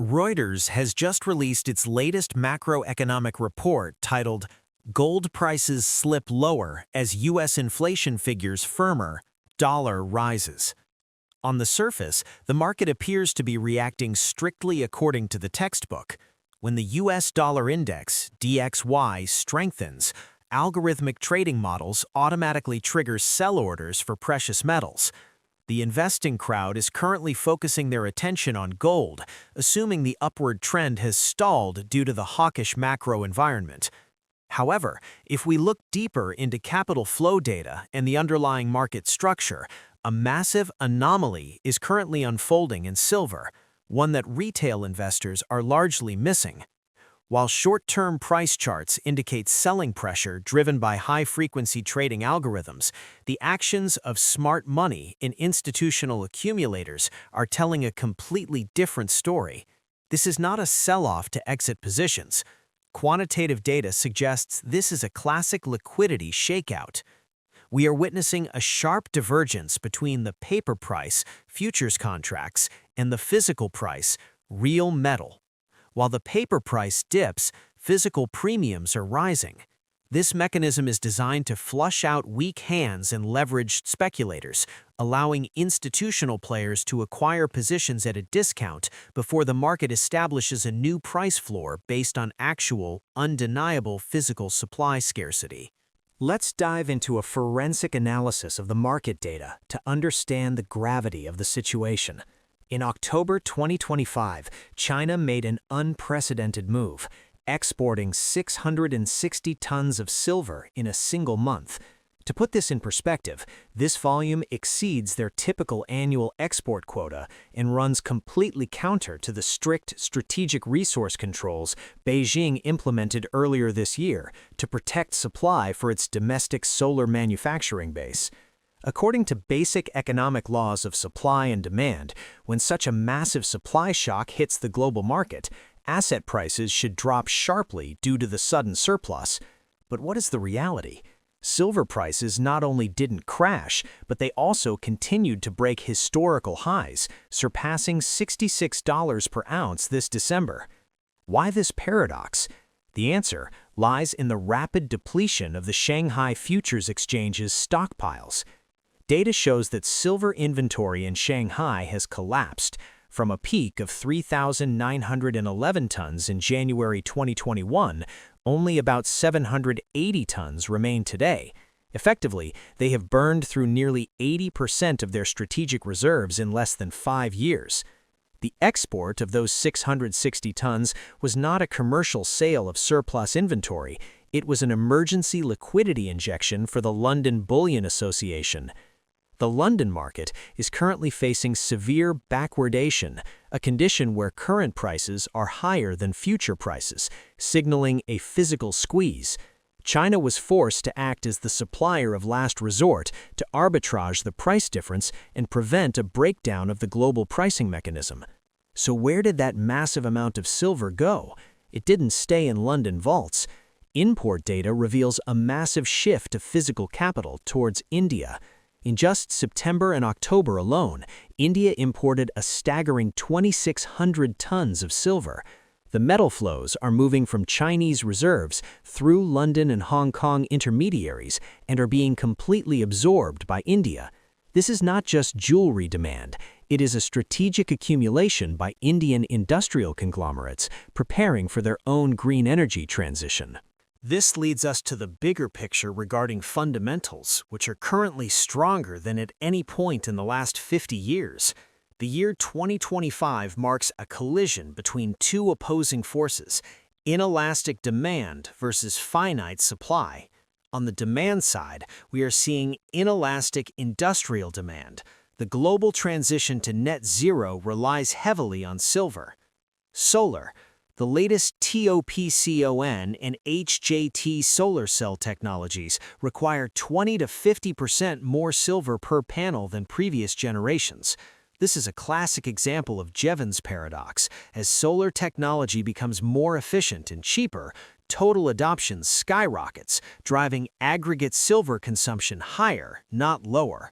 Reuters has just released its latest macroeconomic report titled Gold Prices Slip Lower as U.S. Inflation Figures Firmer, Dollar Rises. On the surface, the market appears to be reacting strictly according to the textbook. When the U.S. dollar index, DXY, strengthens, algorithmic trading models automatically trigger sell orders for precious metals. The investing crowd is currently focusing their attention on gold, assuming the upward trend has stalled due to the hawkish macro environment. However, if we look deeper into capital flow data and the underlying market structure, a massive anomaly is currently unfolding in silver, one that retail investors are largely missing. While short-term price charts indicate selling pressure driven by high-frequency trading algorithms, the actions of smart money in institutional accumulators are telling a completely different story. This is not a sell-off to exit positions. Quantitative data suggests this is a classic liquidity shakeout. We are witnessing a sharp divergence between the paper price, futures contracts, and the physical price, real metal. While the paper price dips, physical premiums are rising. This mechanism is designed to flush out weak hands and leveraged speculators, allowing institutional players to acquire positions at a discount before the market establishes a new price floor based on actual, undeniable physical supply scarcity. Let's dive into a forensic analysis of the market data to understand the gravity of the situation. In October 2025, China made an unprecedented move, exporting 660 tons of silver in a single month. To put this in perspective, this volume exceeds their typical annual export quota and runs completely counter to the strict strategic resource controls Beijing implemented earlier this year to protect supply for its domestic solar manufacturing base. According to basic economic laws of supply and demand, when such a massive supply shock hits the global market, asset prices should drop sharply due to the sudden surplus. But what is the reality? Silver prices not only didn't crash, but they also continued to break historical highs, surpassing $66 per ounce this December. Why this paradox? The answer lies in the rapid depletion of the Shanghai Futures Exchange's stockpiles. Data shows that silver inventory in Shanghai has collapsed. From a peak of 3,911 tons in January 2021, only about 780 tons remain today. Effectively, they have burned through nearly 80% of their strategic reserves in less than 5 years. The export of those 660 tons was not a commercial sale of surplus inventory. It was an emergency liquidity injection for the London Bullion Association. The London market is currently facing severe backwardation, a condition where current prices are higher than future prices, signaling a physical squeeze. China was forced to act as the supplier of last resort to arbitrage the price difference and prevent a breakdown of the global pricing mechanism. So where did that massive amount of silver go? It didn't stay in London vaults. Import data reveals a massive shift of physical capital towards India. In just September and October alone, India imported a staggering 2,600 tons of silver. The metal flows are moving from Chinese reserves through London and Hong Kong intermediaries and are being completely absorbed by India. This is not just jewelry demand. It is a strategic accumulation by Indian industrial conglomerates preparing for their own green energy transition. This leads us to the bigger picture regarding fundamentals, which are currently stronger than at any point in the last 50 years. The year 2025 marks a collision between two opposing forces, inelastic demand versus finite supply. On the demand side, we are seeing inelastic industrial demand. The global transition to net zero relies heavily on silver. Solar. The latest TOPCon and HJT solar cell technologies require 20 to 50% more silver per panel than previous generations. This is a classic example of Jevons paradox. As solar technology becomes more efficient and cheaper, total adoption skyrockets, driving aggregate silver consumption higher, not lower.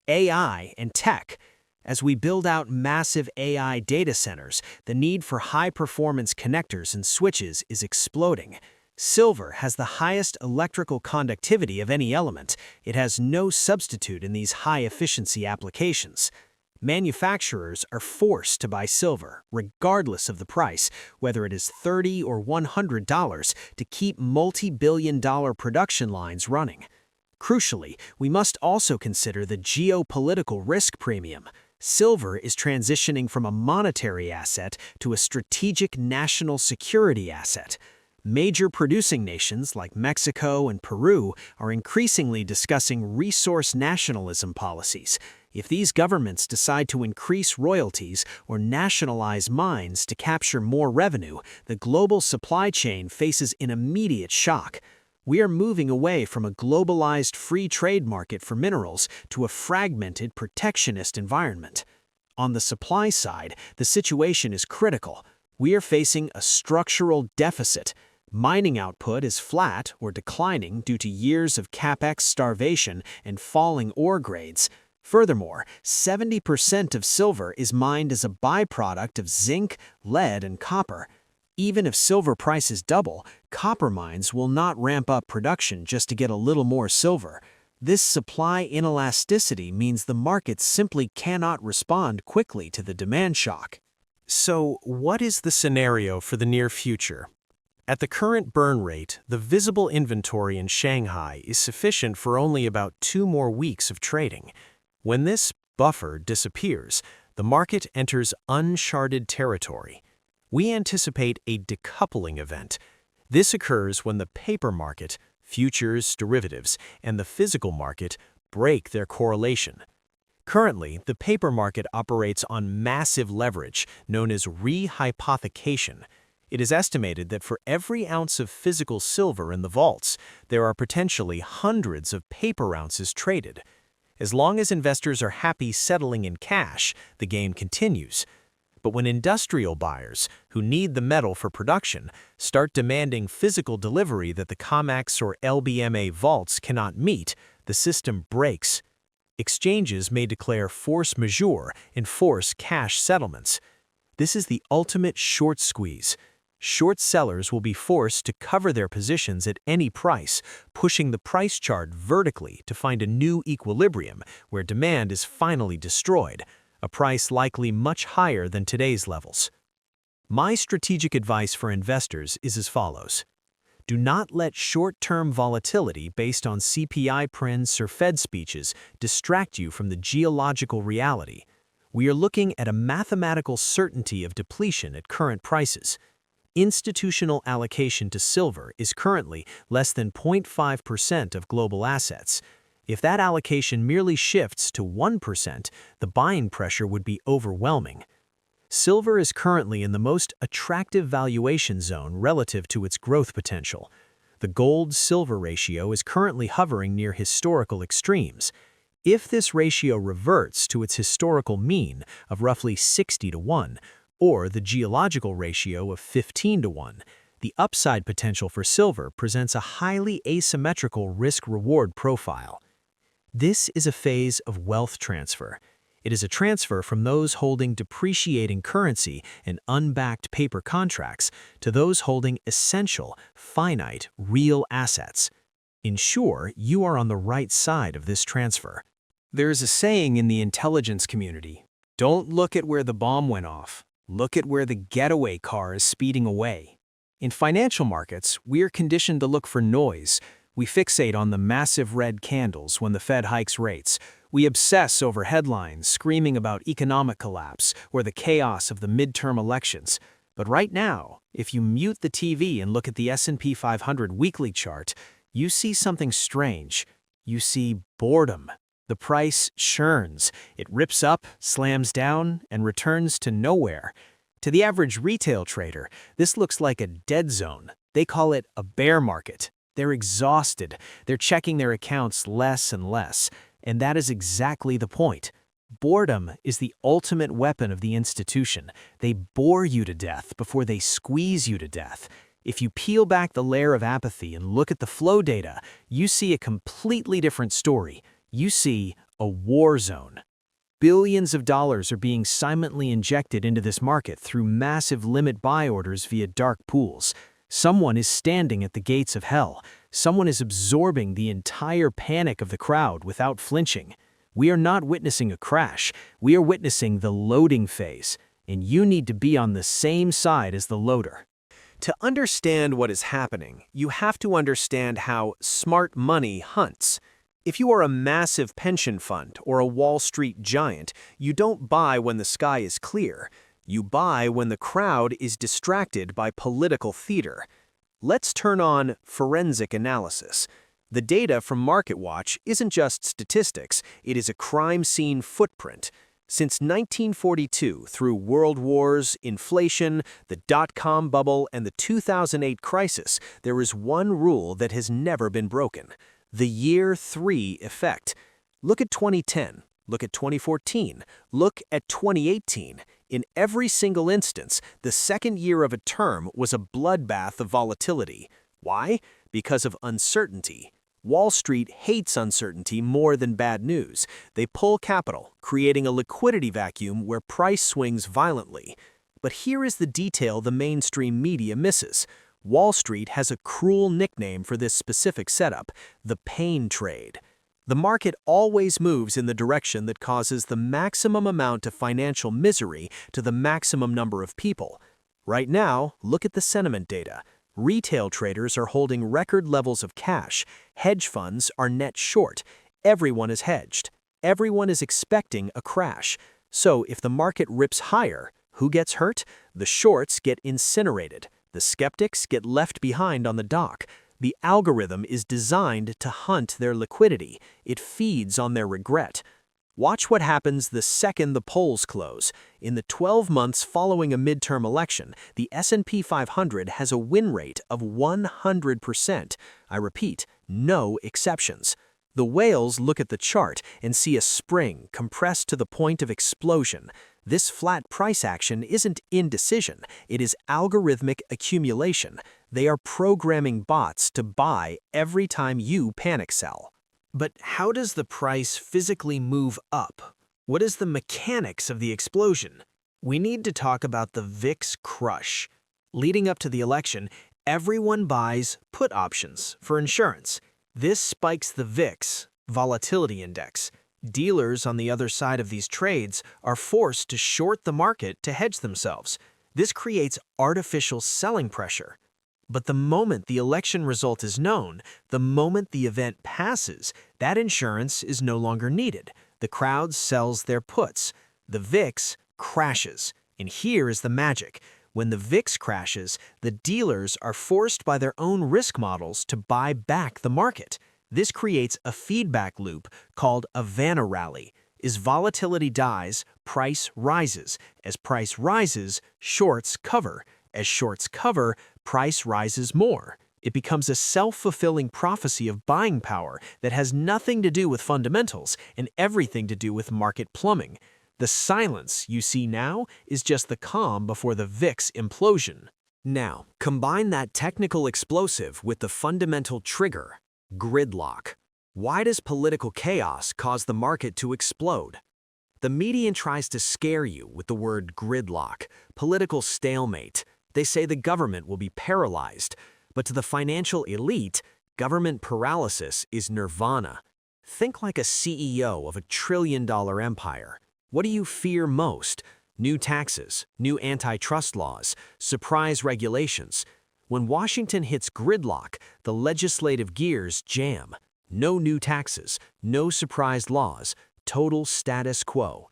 AI and tech. As we build out massive AI data centers, the need for high-performance connectors and switches is exploding. Silver has the highest electrical conductivity of any element. It has no substitute in these high-efficiency applications. Manufacturers are forced to buy silver, regardless of the price, whether it is $30 or $100, to keep multi-billion-dollar production lines running. Crucially, we must also consider the geopolitical risk premium. Silver is transitioning from a monetary asset to a strategic national security asset. Major producing nations like Mexico and Peru are increasingly discussing resource nationalism policies. If these governments decide to increase royalties or nationalize mines to capture more revenue, the global supply chain faces an immediate shock. We are moving away from a globalized free trade market for minerals to a fragmented protectionist environment. On the supply side, the situation is critical. We are facing a structural deficit. Mining output is flat or declining due to years of capex starvation and falling ore grades. Furthermore, 70% of silver is mined as a byproduct of zinc, lead, and copper. Even if silver prices double, copper mines will not ramp up production just to get a little more silver. This supply inelasticity means the market simply cannot respond quickly to the demand shock. So, what is the scenario for the near future? At the current burn rate, the visible inventory in Shanghai is sufficient for only about 2 more weeks of trading. When this buffer disappears, the market enters uncharted territory. We anticipate a decoupling event. This occurs when the paper market, futures, derivatives, and the physical market break their correlation. Currently, the paper market operates on massive leverage known as rehypothecation. It is estimated that for every ounce of physical silver in the vaults, there are potentially hundreds of paper ounces traded. As long as investors are happy settling in cash, the game continues. But when industrial buyers, who need the metal for production, start demanding physical delivery that the COMEX or LBMA vaults cannot meet, the system breaks. Exchanges may declare force majeure and force cash settlements. This is the ultimate short squeeze. Short sellers will be forced to cover their positions at any price, pushing the price chart vertically to find a new equilibrium where demand is finally destroyed, a price likely much higher than today's levels. My strategic advice for investors is as follows. Do not let short-term volatility based on CPI prints or Fed speeches distract you from the geological reality. We are looking at a mathematical certainty of depletion at current prices. Institutional allocation to silver is currently less than 0.5% of global assets. If that allocation merely shifts to 1%, the buying pressure would be overwhelming. Silver is currently in the most attractive valuation zone relative to its growth potential. The gold-silver ratio is currently hovering near historical extremes. If this ratio reverts to its historical mean of roughly 60-1, or the geological ratio of 15-1, the upside potential for silver presents a highly asymmetrical risk-reward profile. This is a phase of wealth transfer. It is a transfer from those holding depreciating currency and unbacked paper contracts to those holding essential, finite, real assets. Ensure you are on the right side of this transfer. There is a saying in the intelligence community, don't look at where the bomb went off, look at where the getaway car is speeding away. In financial markets, we are conditioned to look for noise. We fixate on the massive red candles when the Fed hikes rates. We obsess over headlines screaming about economic collapse or the chaos of the midterm elections. But right now, if you mute the TV and look at the S&P 500 weekly chart, you see something strange. You see boredom. The price churns. It rips up, slams down, and returns to nowhere. To the average retail trader, this looks like a dead zone. They call it a bear market. They're exhausted. They're checking their accounts less and less. And that is exactly the point. Boredom is the ultimate weapon of the institution. They bore you to death before they squeeze you to death. If you peel back the layer of apathy and look at the flow data, you see a completely different story. You see a war zone. Billions of dollars are being silently injected into this market through massive limit buy orders via dark pools. Someone is standing at the gates of hell. Someone is absorbing the entire panic of the crowd without flinching. We are not witnessing a crash. We are witnessing the loading phase, and you need to be on the same side as the loader. To understand what is happening, you have to understand how smart money hunts. If you are a massive pension fund or a Wall Street giant, you don't buy when the sky is clear. You buy when the crowd is distracted by political theater. Let's turn on forensic analysis. The data from MarketWatch isn't just statistics, it is a crime scene footprint. Since 1942, through world wars, inflation, the dot-com bubble, and the 2008 crisis, there is one rule that has never been broken: the Year 3 effect. Look at 2010, look at 2014, look at 2018. In every single instance, the second year of a term was a bloodbath of volatility. Why? Because of uncertainty. Wall Street hates uncertainty more than bad news. They pull capital, creating a liquidity vacuum where price swings violently. But here is the detail the mainstream media misses. Wall Street has a cruel nickname for this specific setup: the pain trade. The market always moves in the direction that causes the maximum amount of financial misery to the maximum number of people. Right now, look at the sentiment data. Retail traders are holding record levels of cash. Hedge funds are net short. Everyone is hedged. Everyone is expecting a crash. So if the market rips higher, who gets hurt? The shorts get incinerated. The skeptics get left behind on the dock. The algorithm is designed to hunt their liquidity. It feeds on their regret. Watch what happens the second the polls close. In the 12 months following a midterm election, the S&P 500 has a win rate of 100%. I repeat, no exceptions. The whales look at the chart and see a spring compressed to the point of explosion. This flat price action isn't indecision, it is algorithmic accumulation. They are programming bots to buy every time you panic sell. But how does the price physically move up? What is the mechanics of the explosion? We need to talk about the VIX crush. Leading up to the election, everyone buys put options for insurance. This spikes the VIX, volatility index. Dealers on the other side of these trades are forced to short the market to hedge themselves. This creates artificial selling pressure. But the moment the election result is known, the moment the event passes, that insurance is no longer needed. The crowd sells their puts. The VIX crashes. And here is the magic. When the VIX crashes, the dealers are forced by their own risk models to buy back the market. This creates a feedback loop called a Vanna rally. As volatility dies, price rises. As price rises, shorts cover. As shorts cover, price rises more. It becomes a self-fulfilling prophecy of buying power that has nothing to do with fundamentals and everything to do with market plumbing. The silence you see now is just the calm before the VIX implosion. Now, combine that technical explosive with the fundamental trigger, gridlock. Why does political chaos cause the market to explode? The media tries to scare you with the word gridlock, political stalemate. They say the government will be paralyzed, but to the financial elite, government paralysis is nirvana. Think like a CEO of a trillion-dollar empire. What do you fear most? New taxes, new antitrust laws, surprise regulations. When Washington hits gridlock, the legislative gears jam. No new taxes, no surprise laws, total status quo.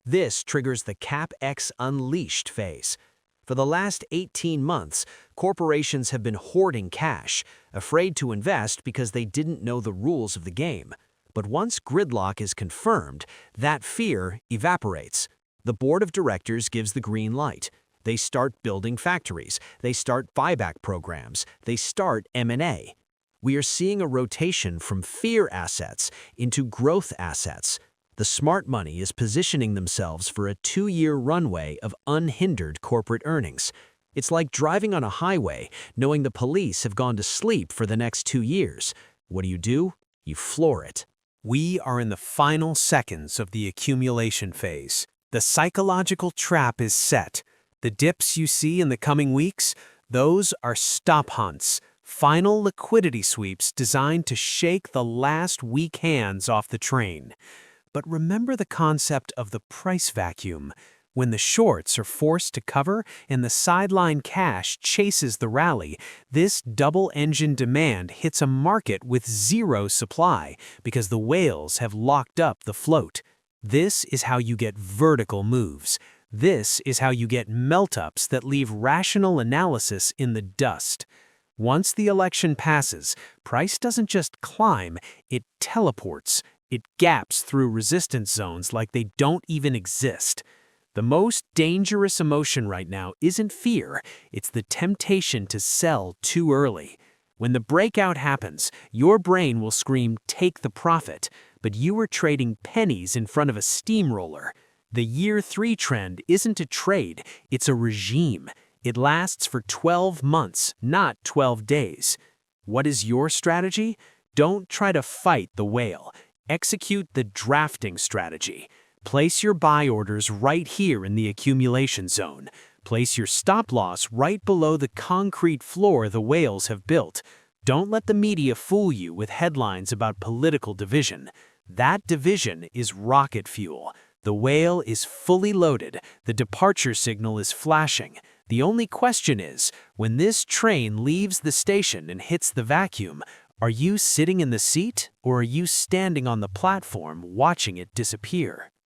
This triggers the CapEx unleashed phase. For the last 18 months, corporations have been hoarding cash, afraid to invest because they didn't know the rules of the game. But once gridlock is confirmed, that fear evaporates. The board of directors gives the green light. They start building factories. They start buyback programs. They start M&A. We are seeing a rotation from fear assets into growth assets. The smart money is positioning themselves for a 2-year runway of unhindered corporate earnings. It's like driving on a highway, knowing the police have gone to sleep for the next 2 years. What do? You floor it. We are in the final seconds of the accumulation phase. The psychological trap is set. The dips you see in the coming weeks, those are stop hunts, final liquidity sweeps designed to shake the last weak hands off the train. But remember the concept of the price vacuum. When the shorts are forced to cover and the sideline cash chases the rally, this double-engine demand hits a market with zero supply because the whales have locked up the float. This is how you get vertical moves. This is how you get melt-ups that leave rational analysis in the dust. Once the election passes, price doesn't just climb, it teleports. It gaps through resistance zones like they don't even exist. The most dangerous emotion right now isn't fear, it's the temptation to sell too early. When the breakout happens, your brain will scream, "Take the profit," but you are trading pennies in front of a steamroller. The Year 3 trend isn't a trade, it's a regime. It lasts for 12 months, not 12 days. What is your strategy? Don't try to fight the whale. Execute the drafting strategy. Place your buy orders right here in the accumulation zone. Place your stop loss right below the concrete floor the whales have built. Don't let the media fool you with headlines about political division. That division is rocket fuel. The whale is fully loaded. The departure signal is flashing. The only question is, when this train leaves the station and hits the vacuum, are you sitting in the seat or are you standing on the platform watching it disappear?